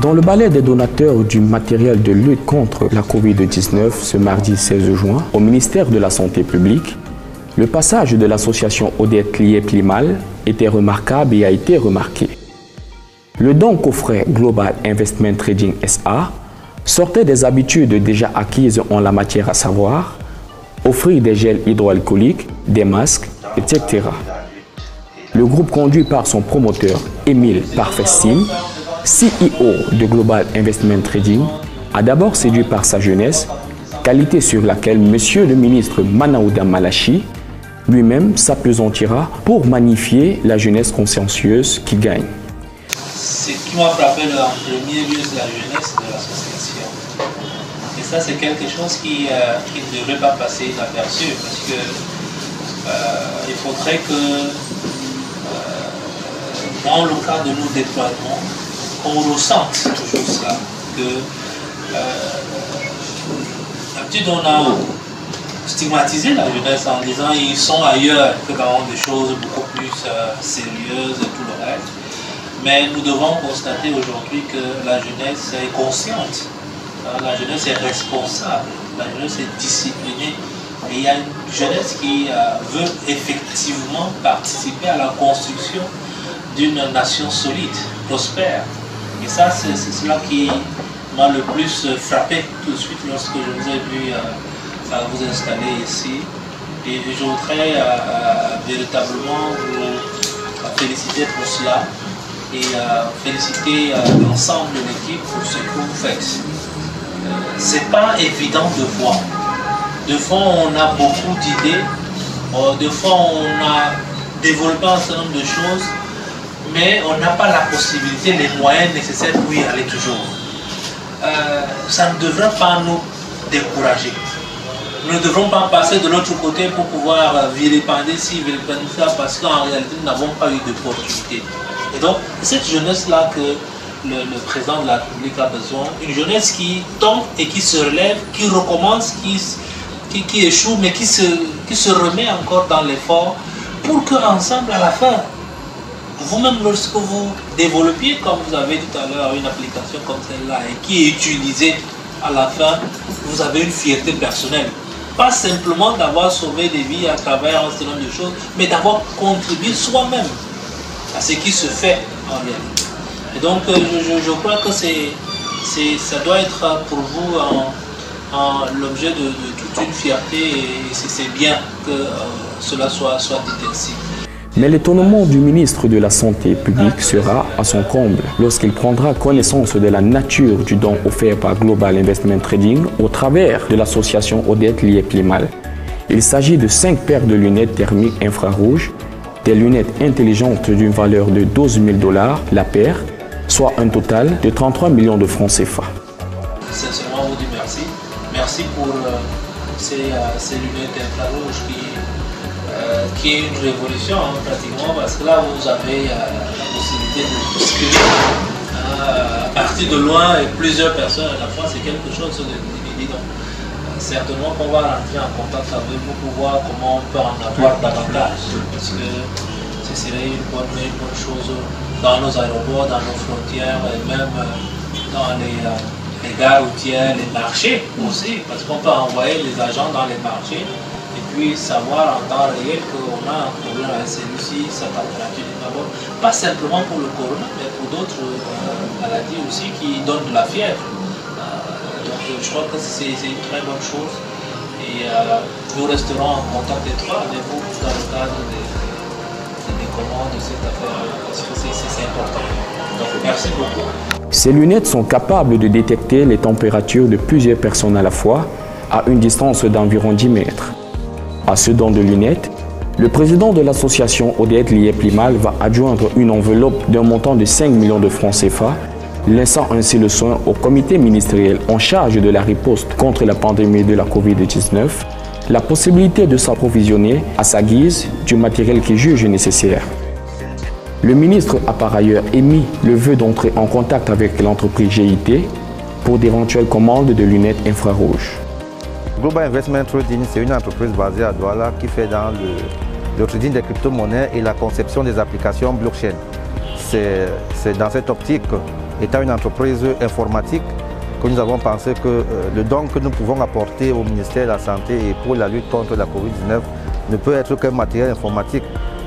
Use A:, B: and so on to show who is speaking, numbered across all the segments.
A: Dans le balai des donateurs du matériel de lutte contre la Covid-19 ce mardi 16 juin, au ministère de la Santé publique, le passage de l'association Odette Lié-Plimal était remarquable et a été remarqué. Le don qu'offrait Global Investment Trading SA sortait des habitudes déjà acquises en la matière, à savoir offrir des gels hydroalcooliques, des masques, etc. Le groupe conduit par son promoteur Émile Parfestim, CEO de Global Investment Trading, a d'abord séduit par sa jeunesse, qualité sur laquelle Monsieur le ministre Manaouda Malachi lui-même s'appesantira pour magnifier la jeunesse consciencieuse qui gagne.
B: Ce qui m'a frappé en premier lieu, c'est la jeunesse de l'association. Et ça, c'est quelque chose qui ne devrait pas passer inaperçu, parce que il faudrait que, dans le cadre de nos déploiements, on ressente toujours ça. D'habitude, on a stigmatisé la jeunesse en disant ils sont ailleurs que dans des choses beaucoup plus sérieuses et tout le reste. Mais nous devons constater aujourd'hui que la jeunesse est consciente, la jeunesse est responsable, la jeunesse est disciplinée. Et il y a une jeunesse qui veut effectivement participer à la construction d'une nation solide, prospère. Et ça, c'est cela qui m'a le plus frappé tout de suite lorsque je vous ai vu vous installer ici. Et je voudrais véritablement vous féliciter pour cela et féliciter l'ensemble de l'équipe pour ce que vous faites. C'est pas évident de voir. De fois, on a beaucoup d'idées, de fois, on a développé un certain nombre de choses, mais on n'a pas la possibilité, les moyens nécessaires pour y aller toujours. Ça ne devrait pas nous décourager. Nous ne devrons pas passer de l'autre côté pour pouvoir vilipender ci, vilipender ça, parce qu'en réalité, nous n'avons pas eu d'opportunité. Et donc, cette jeunesse-là que le président de la République a besoin, une jeunesse qui tombe et qui se relève, qui recommence, qui échoue, mais qui se remet encore dans l'effort, pour qu'ensemble, à la fin, vous-même, lorsque vous développiez, comme vous avez dit tout à l'heure, une application comme celle-là, et qui est utilisée à la fin, vous avez une fierté personnelle. Pas simplement d'avoir sauvé des vies à travers un certain nombre de choses, mais d'avoir contribué soi-même à ce qui se fait en réalité. Et donc, je crois que ça doit être pour vous l'objet de toute une fierté, et c'est bien que cela soit dit ainsi.
A: Mais l'étonnement du ministre de la Santé publique sera à son comble lorsqu'il prendra connaissance de la nature du don offert par Global Investment Trading au travers de l'association Odette Lié-Plimal. Il s'agit de 5 paires de lunettes thermiques infrarouges, des lunettes intelligentes d'une valeur de 12 000 $ la paire, soit un total de 33 millions de francs CFA.
B: Sincèrement, vous dis merci. Merci pour ces lunettes infrarouges qui est une révolution pratiquement, parce que là vous avez la possibilité de bousculer à partir de loin et plusieurs personnes à la fois, c'est quelque chose d'évident. Certainement qu'on va rentrer en contact avec vous pour voir comment on peut en avoir davantage, parce que ce serait une bonne chose dans nos aéroports, dans nos frontières et même dans les gares routières, les marchés aussi, parce qu'on peut envoyer les agents dans les marchés et puis savoir en temps réel qu'on a un problème avec celui-ci, sa température est pas bonne. Pas simplement pour le corona, mais pour d'autres maladies aussi qui donnent de la fièvre. Donc je crois que c'est une très bonne chose. Et nous resterons en contact étroit avec vous dans le cadre des commandes de cette affaire, parce que c'est important. Donc merci beaucoup.
A: Ces lunettes sont capables de détecter les températures de plusieurs personnes à la fois à une distance d'environ 10 mètres. À ce don de lunettes, le président de l'association Odette Lié-Plimal va adjoindre une enveloppe d'un montant de 5 millions de francs CFA, laissant ainsi le soin au comité ministériel en charge de la riposte contre la pandémie de la Covid-19, la possibilité de s'approvisionner à sa guise du matériel qu'il juge nécessaire. Le ministre a par ailleurs émis le vœu d'entrer en contact avec l'entreprise GIT pour d'éventuelles commandes de lunettes infrarouges.
C: Global Investment Trading, c'est une entreprise basée à Douala qui fait dans le trading des crypto-monnaies et la conception des applications blockchain. C'est dans cette optique étant une entreprise informatique, que nous avons pensé que le don que nous pouvons apporter au ministère de la Santé et pour la lutte contre la Covid-19 ne peut être qu'un matériel informatique.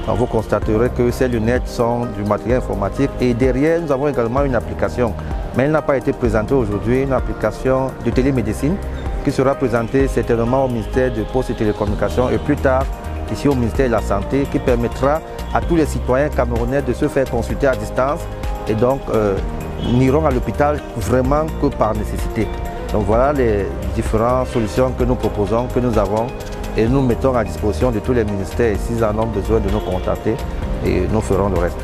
C: Donc vous constaterez que ces lunettes sont du matériel informatique et derrière nous avons également une application. Mais elle n'a pas été présentée aujourd'hui, une application de télémédecine qui sera présentée certainement au ministère de Postes et Télécommunications et plus tard ici au ministère de la Santé, qui permettra à tous les citoyens camerounais de se faire consulter à distance et donc n'iront à l'hôpital vraiment que par nécessité. Donc voilà les différentes solutions que nous proposons, que nous avons et nous mettons à disposition de tous les ministères. S'ils en ont besoin de nous contacter, et nous ferons le reste.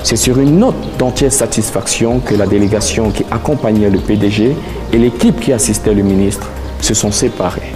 A: C'est sur une note d'entière satisfaction que la délégation qui accompagnait le PDG et l'équipe qui assistait le ministre se sont séparés.